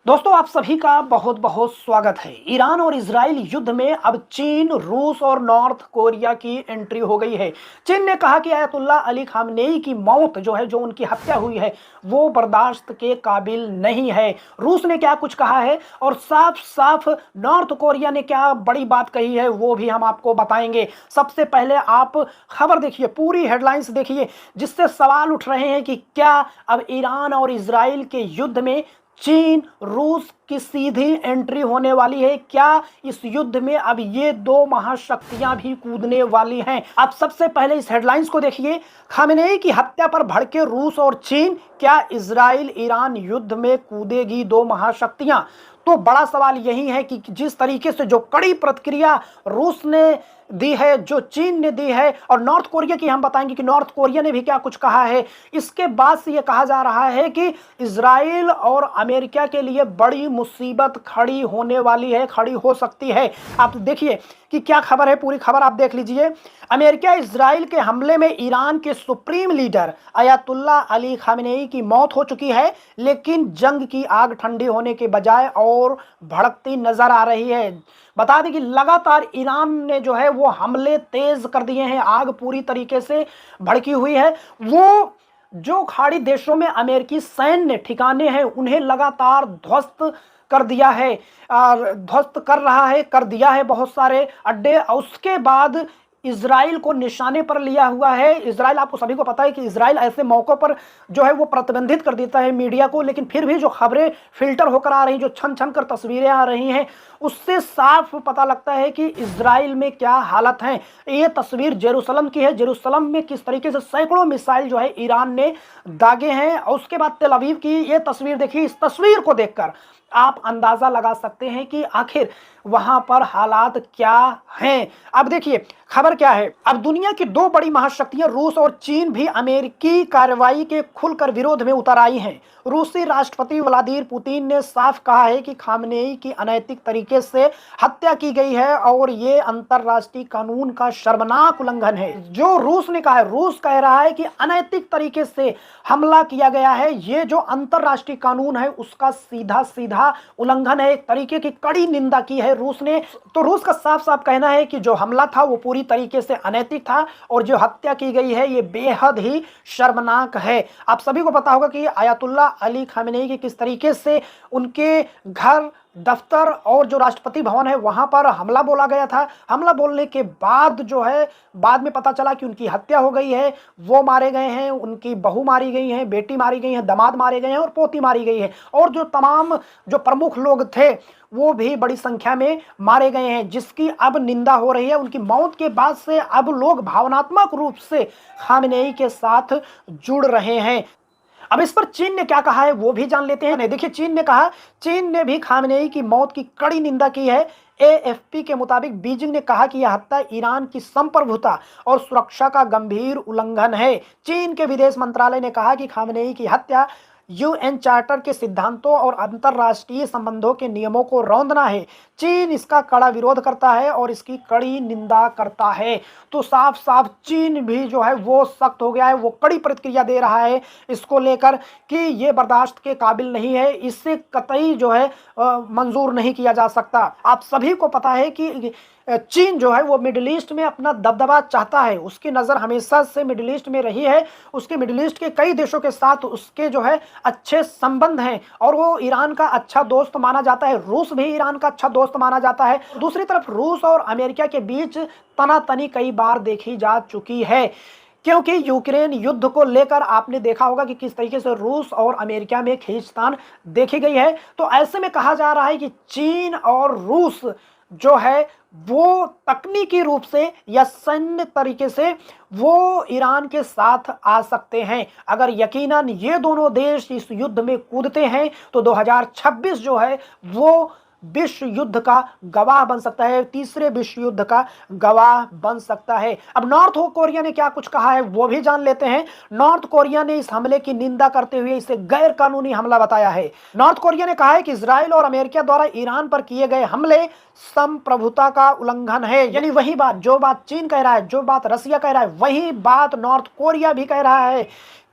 दोस्तों आप सभी का बहुत बहुत स्वागत है। ईरान और इजराइल युद्ध में अब चीन, रूस और नॉर्थ कोरिया की एंट्री हो गई है। चीन ने कहा कि आयतुल्ला अली खामनेई की मौत जो उनकी हत्या हुई है वो बर्दाश्त के काबिल नहीं है। रूस ने क्या कुछ कहा है और साफ साफ नॉर्थ कोरिया ने क्या बड़ी बात कही है वो भी हम आपको बताएंगे। सबसे पहले आप खबर देखिए, पूरी हेडलाइंस देखिए, जिससे सवाल उठ रहे हैं कि क्या अब ईरान और इजराइल के युद्ध में चीन, रूस की सीधी एंट्री होने वाली है। क्या इस युद्ध में अब ये दो महाशक्तियां भी कूदने वाली हैं? आप सबसे पहले इस हेडलाइंस को देखिए। खामेनेई की हत्या पर भड़के रूस और चीन, क्या इजराइल ईरान युद्ध में कूदेगी दो महाशक्तियां? तो बड़ा सवाल यही है कि जिस तरीके से जो कड़ी प्रतिक्रिया रूस ने दी है, जो चीन ने दी है, और नॉर्थ कोरिया की हम बताएंगे कि नॉर्थ कोरिया ने भी क्या कुछ कहा है। इसके बाद से यह कहा जा रहा है कि इजराइल और अमेरिका के लिए बड़ी मुसीबत खड़ी होने वाली है, खड़ी हो सकती है। आप देखिए कि क्या खबर है, पूरी खबर आप देख लीजिए। अमेरिका इजराइल के हमले में ईरान के supreme leader Ayatollah Ali Khamenei की मौत हो चुकी है, लेकिन जंग की आग ठंडी होने के बजाय और भड़कती नजर आ रही है। बता दें कि लगातार ईरान ने वो हमले तेज कर दिए हैं, आग पूरी तरीके से भड़की हुई है। वो जो खाड़ी देशों में अमेरिकी सैन्य ठिकाने हैं उन्हें लगातार ध्वस्त कर दिया है, ध्वस्त कर रहा है, कर दिया है बहुत सारे अड्डे। उसके बाद इजराइल को निशाने पर लिया हुआ है। इजराइल, आपको सभी को पता है कि इजराइल ऐसे मौकों पर वो प्रतिबंधित कर देता है मीडिया को, लेकिन फिर भी जो खबरें फिल्टर होकर आ रही, जो छन छन कर तस्वीरें आ रही हैं, उससे साफ पता लगता है कि इजराइल में क्या हालत है। ये तस्वीर जेरूसलम की है। जेरूसलम में किस तरीके से सैकड़ों मिसाइल ईरान ने दागे हैं। और उसके बाद तेल अवीव की ये तस्वीर देखिए। इस तस्वीर को देखकर आप अंदाजा लगा सकते हैं कि आखिर वहां पर हालात क्या हैं। अब देखिए खबर क्या है। अब दुनिया की दो बड़ी महाशक्तियां रूस और चीन भी अमेरिकी कार्रवाई के खुलकर विरोध में उतर आई हैं। रूसी राष्ट्रपति व्लादिमीर पुतिन ने साफ कहा है कि खामनेई की अनैतिक तरीके से हत्या की गई है और ये अंतरराष्ट्रीय कानून का शर्मनाक उल्लंघन है। जो रूस ने कहा है, रूस कह रहा है कि अनैतिक तरीके से हमला किया गया है, ये जो अंतरराष्ट्रीय कानून है उसका सीधा सीधा उल्लंघन है। एक तरीके की कड़ी निंदा की है रूस ने। तो रूस का साफ साफ कहना है कि जो हमला था वो पूरी तरीके से अनैतिक था और जो हत्या की गई है ये बेहद ही शर्मनाक है। आप सभी को पता होगा कि आयतुल्ला अली खामेनेई की किस तरीके से उनके घर, दफ्तर और जो राष्ट्रपति भवन है वहां पर हमला बोला गया था। हमला बोलने के बाद बाद में पता चला कि उनकी हत्या हो गई है। वो मारे गए हैं, उनकी बहू मारी गई है, बेटी मारी गई है, दामाद मारे गए हैं और पोती मारी गई है। और जो तमाम जो प्रमुख लोग थे वो भी बड़ी संख्या में मारे गए हैं, जिसकी अब निंदा हो रही है। उनकी मौत के बाद से अब लोग भावनात्मक रूप से खामेनेई के साथ जुड़ रहे हैं। अब इस पर चीन ने क्या कहा है वो भी जान लेते हैं। देखिए चीन ने कहा, चीन ने भी खामेनेई की मौत की कड़ी निंदा की है। एएफपी के मुताबिक बीजिंग ने कहा कि यह हत्या ईरान की संप्रभुता और सुरक्षा का गंभीर उल्लंघन है। चीन के विदेश मंत्रालय ने कहा कि खामेनेई की हत्या यूएन चार्टर के सिद्धांतों और अंतर्राष्ट्रीय संबंधों के नियमों को रौंदना है। चीन इसका कड़ा विरोध करता है और इसकी कड़ी निंदा करता है। तो साफ साफ चीन भी वो सख्त हो गया है, वो कड़ी प्रतिक्रिया दे रहा है इसको लेकर कि ये बर्दाश्त के काबिल नहीं है, इससे कतई मंजूर नहीं किया जा सकता। आप सभी को पता है कि चीन वो मिडिल ईस्ट में अपना दबदबा चाहता है। उसकी नज़र हमेशा से मिडिल ईस्ट में रही है। उसके मिडिल ईस्ट के कई देशों के साथ उसके अच्छे संबंध हैं और वो ईरान का अच्छा दोस्त माना जाता है। रूस भी ईरान का अच्छा दोस्त माना जाता है। दूसरी तरफ रूस और अमेरिका के बीच तनातनी कई बार देखी जा चुकी है, क्योंकि यूक्रेन युद्ध को लेकर आपने देखा होगा कि किस तरीके से रूस और अमेरिका में खींचतान देखी गई है। तो ऐसे में कहा जा रहा है कि चीन और रूस वो तकनीकी रूप से या सैन्य तरीके से वो ईरान के साथ आ सकते हैं। अगर यकीनन ये दोनों देश इस युद्ध में कूदते हैं तो 2026 वो विश्व युद्ध का गवाह बन सकता है, तीसरे विश्व युद्ध का गवाह बन सकता है। अब नॉर्थ कोरिया ने क्या कुछ कहा है वो भी जान लेते हैं। नॉर्थ कोरिया ने इस हमले की निंदा करते हुए इसे गैर कानूनी हमला बताया है। नॉर्थ कोरिया ने कहा है कि इजराइल और अमेरिका द्वारा ईरान पर किए गए हमले संप्रभुता का उल्लंघन है। यानी वही बात, जो बात चीन कह रहा है, जो बात रसिया कह रहा है, वही बात नॉर्थ कोरिया भी कह रहा है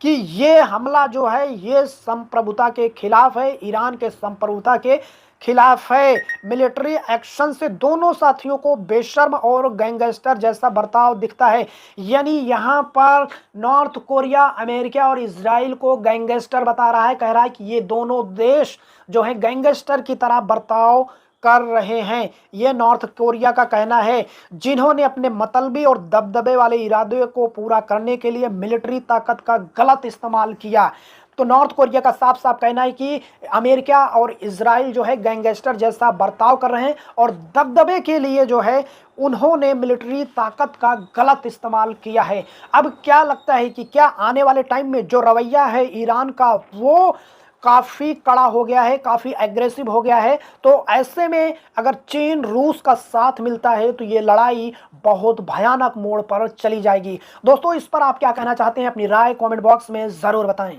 कि ये हमला जो है ये संप्रभुता के खिलाफ है, ईरान के संप्रभुता के खिलाफ है। मिलिट्री एक्शन से दोनों साथियों को बेशर्म और गैंगस्टर जैसा बर्ताव दिखता है। यानी यहाँ पर नॉर्थ कोरिया अमेरिका और इजराइल को गैंगस्टर बता रहा है, कह रहा है कि ये दोनों देश जो है गैंगस्टर की तरह बर्ताव कर रहे हैं। ये नॉर्थ कोरिया का कहना है, जिन्होंने अपने मतलबी और दबदबे वाले इरादे को पूरा करने के लिए मिलिट्री ताकत का गलत इस्तेमाल किया। तो नॉर्थ कोरिया का साफ साफ कहना है कि अमेरिका और इजराइल जो है गैंगस्टर जैसा बर्ताव कर रहे हैं और दबदबे के लिए जो है उन्होंने मिलिट्री ताकत का गलत इस्तेमाल किया है। अब क्या लगता है कि क्या आने वाले टाइम में जो रवैया है ईरान का वो काफ़ी कड़ा हो गया है, काफ़ी एग्रेसिव हो गया है? तो ऐसे में अगर चीन रूस का साथ मिलता है तो ये लड़ाई बहुत भयानक मोड़ पर चली जाएगी। दोस्तों, इस पर आप क्या कहना चाहते हैं? अपनी राय कमेंट बॉक्स में ज़रूर बताएं।